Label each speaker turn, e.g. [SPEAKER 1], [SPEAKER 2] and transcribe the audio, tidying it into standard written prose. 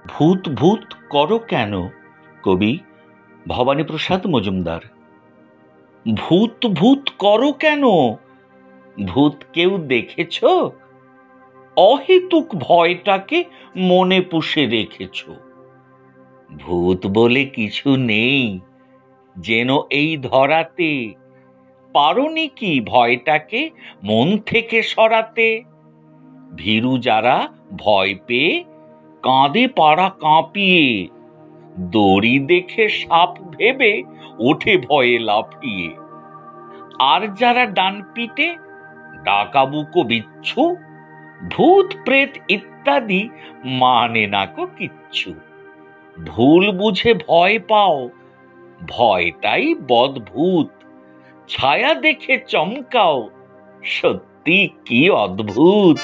[SPEAKER 1] ভূত ভূত করো কেন? কবি ভবানীপ্রসাদ মজুমদার। ভূত ভূত করো কেন? ভূত কেউ দেখেছ? অহেতুক ভয়টাকে মনে পুষে রেখেছ। ভূত বলে কিছু নেই যেন এই ধরাতে। পারোনি কি ভয়টাকে মন থেকে সরাতে? ভীরু যারা ভয় পেয়ে কাঁদে পাড়া কাঁপিয়ে, দড়ি দেখে সাপ ভেবে ওঠে ভয়ে লাফিয়ে। আর যারা ডান পিটে ডাকাবুকো বিচ্ছু, ভূত প্রেত ইত্যাদি মানে না কো কিচ্ছু। ভুল বুঝে ভয় পাও, ভয়টাই বদভূত। ছায়া দেখে চমকাও, সত্যি কি অদ্ভুত।